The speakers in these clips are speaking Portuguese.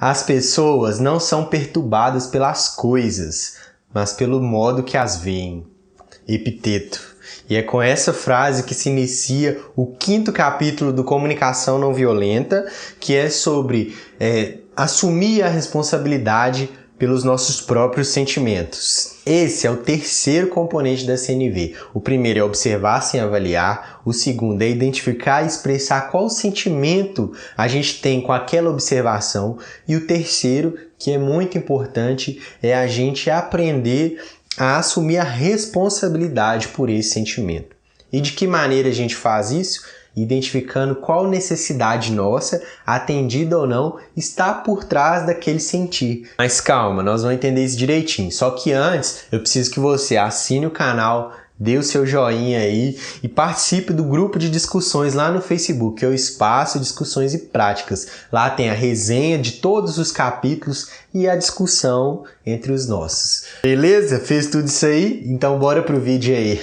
As pessoas não são perturbadas pelas coisas, mas pelo modo que as veem. Epiteto. E é com essa frase que se inicia o 5º capítulo do Comunicação Não Violenta, que é sobre assumir a responsabilidade pelos nossos próprios sentimentos. Esse é o 3º componente da CNV. O primeiro é observar sem avaliar, o segundo é identificar e expressar qual sentimento a gente tem com aquela observação, e o terceiro, que é muito importante, é a gente aprender a assumir a responsabilidade por esse sentimento. E de que maneira a gente faz isso? Identificando qual necessidade nossa, atendida ou não, está por trás daquele sentir. Mas calma, nós vamos entender isso direitinho. Só que antes, eu preciso que você assine o canal, dê o seu joinha aí e participe do grupo de discussões lá no Facebook, que é o Espaço Discussões e Práticas. Lá tem a resenha de todos os capítulos e a discussão entre os nossos. Beleza? Fez tudo isso aí? Então bora pro vídeo aí.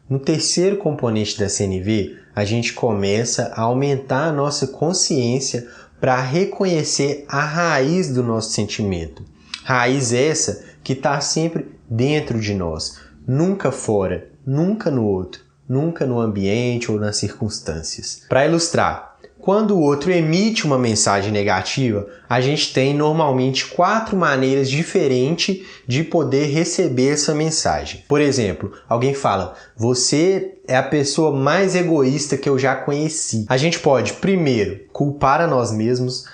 No 3º componente da CNV, a gente começa a aumentar a nossa consciência para reconhecer a raiz do nosso sentimento. Raiz essa que está sempre dentro de nós, nunca fora, nunca no outro, nunca no ambiente ou nas circunstâncias. Para ilustrar, quando o outro emite uma mensagem negativa, a gente tem normalmente 4 maneiras diferentes de poder receber essa mensagem. Por exemplo, alguém fala: "Você é a pessoa mais egoísta que eu já conheci". A gente pode, primeiro, culpar a nós mesmos.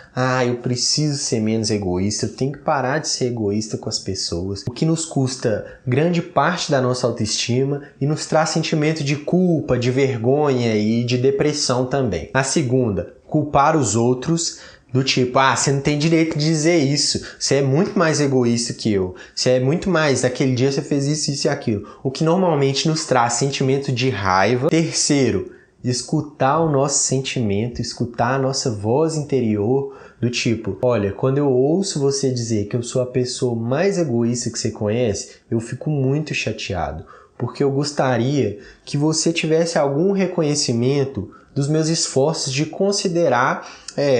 Eu preciso ser menos egoísta, eu tenho que parar de ser egoísta com as pessoas. O que nos custa grande parte da nossa autoestima e nos traz sentimento de culpa, de vergonha e de depressão também. A segunda, culpar os outros. Do tipo, você não tem direito de dizer isso, você é muito mais egoísta que eu, você é muito mais, naquele dia você fez isso, isso e aquilo. O que normalmente nos traz sentimento de raiva. Terceiro, escutar o nosso sentimento, escutar a nossa voz interior, do tipo: olha, quando eu ouço você dizer que eu sou a pessoa mais egoísta que você conhece, eu fico muito chateado, porque eu gostaria que você tivesse algum reconhecimento dos meus esforços de considerar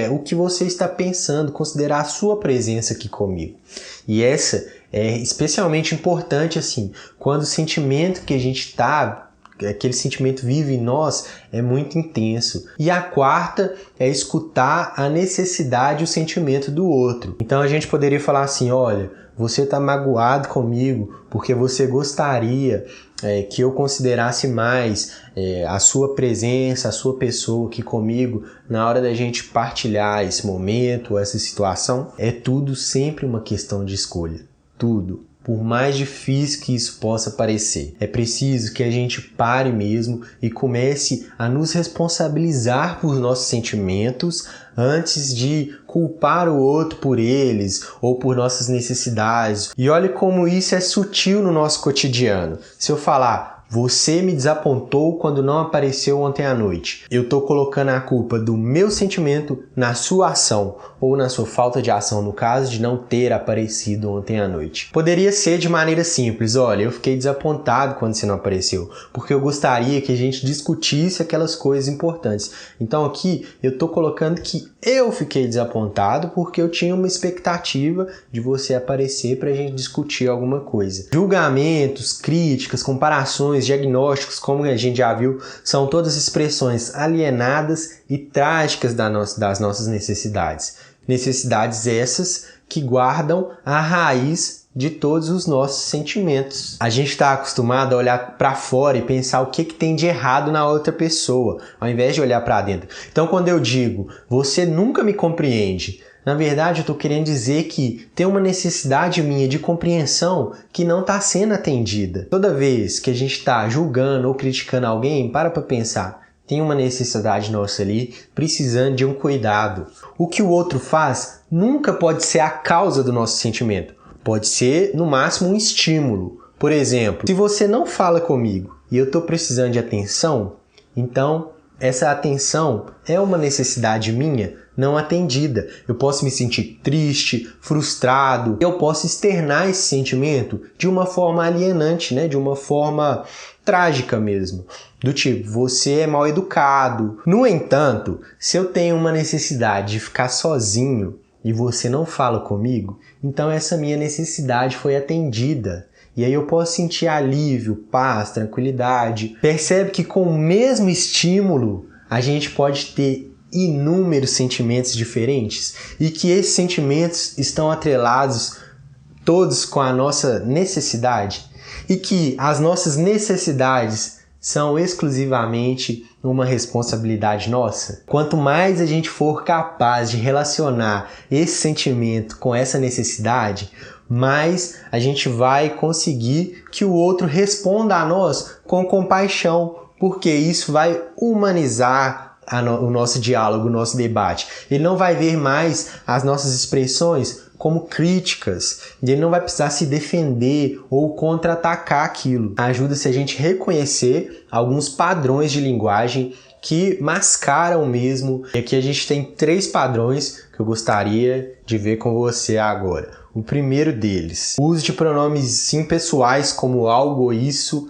o que você está pensando, considerar a sua presença aqui comigo. E essa é especialmente importante assim, quando o sentimento que a gente está, aquele sentimento vive em nós, é muito intenso. E a quarta é escutar a necessidade e o sentimento do outro. Então a gente poderia falar assim: olha, você está magoado comigo porque você gostaria que eu considerasse mais a sua presença, a sua pessoa aqui comigo na hora da gente partilhar esse momento, essa situação. É tudo sempre uma questão de escolha. Tudo. Por mais difícil que isso possa parecer, é preciso que a gente pare mesmo e comece a nos responsabilizar por nossos sentimentos antes de culpar o outro por eles ou por nossas necessidades. E olhe como isso é sutil no nosso cotidiano. Se eu falar: você me desapontou quando não apareceu ontem à noite, eu estou colocando a culpa do meu sentimento na sua ação, ou na sua falta de ação, no caso de não ter aparecido ontem à noite. Poderia ser de maneira simples: olha, eu fiquei desapontado quando você não apareceu, porque eu gostaria que a gente discutisse aquelas coisas importantes. Então aqui eu estou colocando que eu fiquei desapontado porque eu tinha uma expectativa de você aparecer para a gente discutir alguma coisa. Julgamentos, críticas, comparações, diagnósticos, como a gente já viu, são todas expressões alienadas e trágicas das nossas necessidades. Necessidades essas que guardam a raiz de todos os nossos sentimentos. A gente está acostumado a olhar para fora e pensar o que tem de errado na outra pessoa, ao invés de olhar para dentro. Então, quando eu digo: você nunca me compreende, na verdade eu estou querendo dizer que tem uma necessidade minha de compreensão que não está sendo atendida. Toda vez que a gente está julgando ou criticando alguém, para pensar: tem uma necessidade nossa ali, precisando de um cuidado. O que o outro faz nunca pode ser a causa do nosso sentimento. Pode ser, no máximo, um estímulo. Por exemplo, se você não fala comigo e eu estou precisando de atenção, então Essa atenção é uma necessidade minha não atendida. Eu posso me sentir triste, frustrado, eu posso externar esse sentimento de uma forma alienante, né? De uma forma trágica mesmo. Do tipo, você é mal educado. No entanto, se eu tenho uma necessidade de ficar sozinho e você não fala comigo, então essa minha necessidade foi atendida. E aí eu posso sentir alívio, paz, tranquilidade. Percebe que com o mesmo estímulo a gente pode ter inúmeros sentimentos diferentes e que esses sentimentos estão atrelados todos com a nossa necessidade e que as nossas necessidades são exclusivamente uma responsabilidade nossa. Quanto mais a gente for capaz de relacionar esse sentimento com essa necessidade, mais a gente vai conseguir que o outro responda a nós com compaixão, porque isso vai humanizar o nosso diálogo, o nosso debate. Ele não vai ver mais as nossas expressões como críticas, e ele não vai precisar se defender ou contra-atacar aquilo. Ajuda se a gente reconhecer alguns padrões de linguagem que mascaram mesmo. E aqui a gente tem 3 padrões que eu gostaria de ver com você agora. O primeiro deles, o uso de pronomes impessoais como algo ou isso.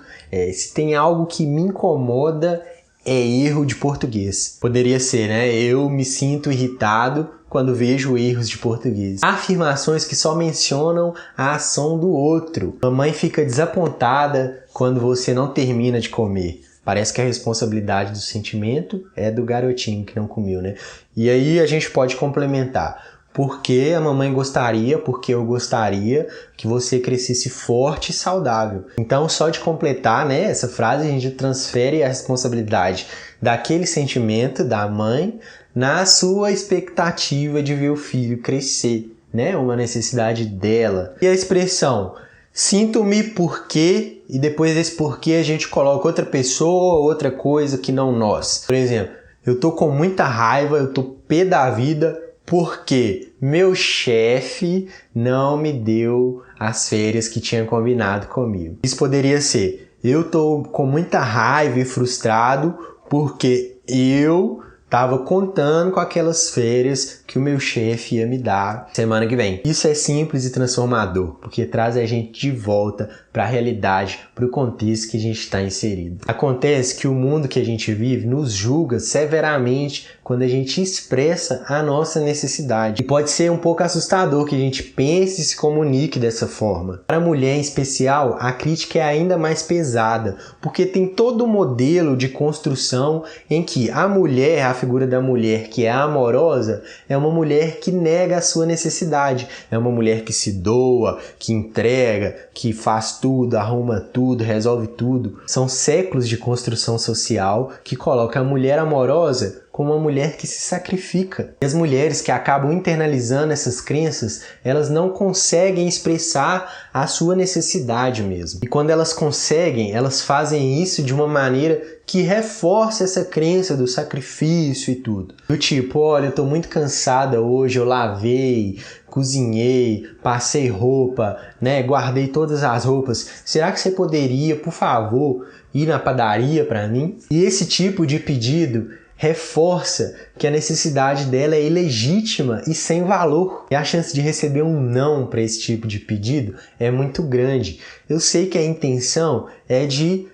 Se tem algo que me incomoda, é erro de português. Poderia ser, né? Eu me sinto irritado quando vejo erros de português. Afirmações que só mencionam a ação do outro. Mamãe fica desapontada quando você não termina de comer. Parece que a responsabilidade do sentimento é do garotinho que não comeu, né? E aí a gente pode complementar. Porque a mamãe gostaria, porque eu gostaria que você crescesse forte e saudável. Então, só de completar, né, essa frase, a gente transfere a responsabilidade daquele sentimento da mãe na sua expectativa de ver o filho crescer, né? Uma necessidade dela. E a expressão sinto-me porque, e depois desse porquê a gente coloca outra pessoa, outra coisa que não nós. Por exemplo, eu tô com muita raiva, eu tô pé da vida porque meu chefe não me deu as férias que tinha combinado comigo. Isso poderia ser, eu tô com muita raiva e frustrado porque eu tava contando com aquelas férias que o meu chefe ia me dar semana que vem. Isso é simples e transformador, porque traz a gente de volta para a realidade, para o contexto que a gente está inserido. Acontece que o mundo que a gente vive nos julga severamente quando a gente expressa a nossa necessidade. E pode ser um pouco assustador que a gente pense e se comunique dessa forma. Para a mulher em especial, a crítica é ainda mais pesada, porque tem todo um modelo de construção em que a mulher, a figura da mulher que é amorosa, é uma mulher que nega a sua necessidade, é uma mulher que se doa, que entrega, que faz tudo, arruma tudo, resolve tudo. São séculos de construção social que coloca a mulher amorosa como uma mulher que se sacrifica. E as mulheres que acabam internalizando essas crenças, elas não conseguem expressar a sua necessidade mesmo. E quando elas conseguem, elas fazem isso de uma maneira que reforça essa crença do sacrifício e tudo. Do tipo, olha, eu tô muito cansada hoje, eu lavei, cozinhei, passei roupa, né, guardei todas as roupas. Será que você poderia, por favor, ir na padaria para mim? E esse tipo de pedido reforça que a necessidade dela é ilegítima e sem valor. E a chance de receber um não para esse tipo de pedido é muito grande. Eu sei que a intenção é de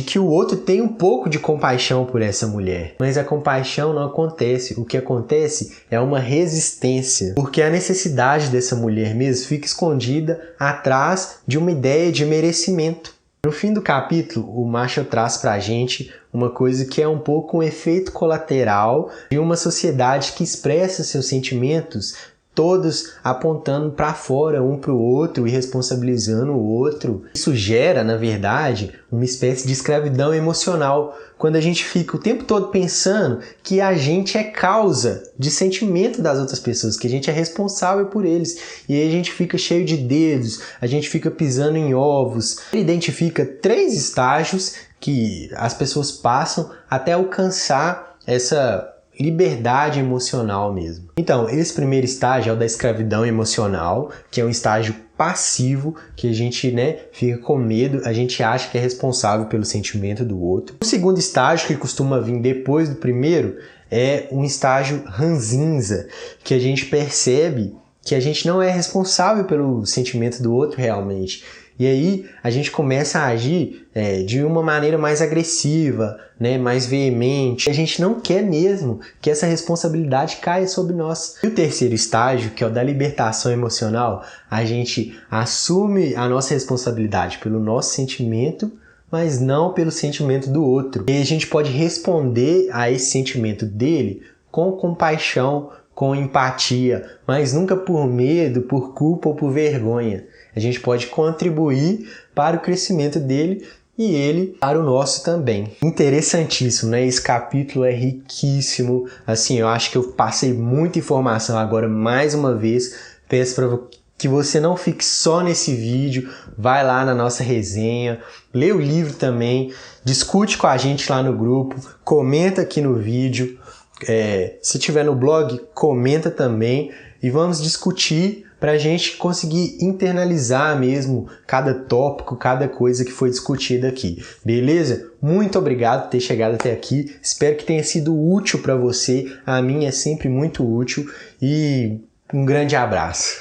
que o outro tenha um pouco de compaixão por essa mulher. Mas a compaixão não acontece. O que acontece é uma resistência. Porque a necessidade dessa mulher mesmo fica escondida atrás de uma ideia de merecimento. No fim do capítulo, o Marshall traz pra gente uma coisa que é um pouco um efeito colateral de uma sociedade que expressa seus sentimentos todos apontando para fora um para o outro e responsabilizando o outro. Isso gera, na verdade, uma espécie de escravidão emocional, quando a gente fica o tempo todo pensando que a gente é causa de sentimento das outras pessoas, que a gente é responsável por eles. E aí a gente fica cheio de dedos, a gente fica pisando em ovos. Ele identifica 3 estágios que as pessoas passam até alcançar essa liberdade emocional mesmo. Então, esse primeiro estágio é o da escravidão emocional, que é um estágio passivo, que a gente, fica com medo, a gente acha que é responsável pelo sentimento do outro. O segundo estágio, que costuma vir depois do primeiro, é um estágio ranzinza, que a gente percebe que a gente não é responsável pelo sentimento do outro realmente. E aí a gente começa a agir de uma maneira mais agressiva, mais veemente. A gente não quer mesmo que essa responsabilidade caia sobre nós. E o terceiro estágio, que é o da libertação emocional, a gente assume a nossa responsabilidade pelo nosso sentimento, mas não pelo sentimento do outro. E a gente pode responder a esse sentimento dele com compaixão, com empatia, mas nunca por medo, por culpa ou por vergonha. A gente pode contribuir para o crescimento dele e ele para o nosso também. Interessantíssimo, né? Esse capítulo é riquíssimo. Assim, eu acho que eu passei muita informação agora mais uma vez. Peço para que você não fique só nesse vídeo, vai lá na nossa resenha, lê o livro também, discute com a gente lá no grupo, comenta aqui no vídeo. Se tiver no blog, comenta também e vamos discutir para a gente conseguir internalizar mesmo cada tópico, cada coisa que foi discutida aqui. Beleza? Muito obrigado por ter chegado até aqui. Espero que tenha sido útil para você. A mim é sempre muito útil e um grande abraço.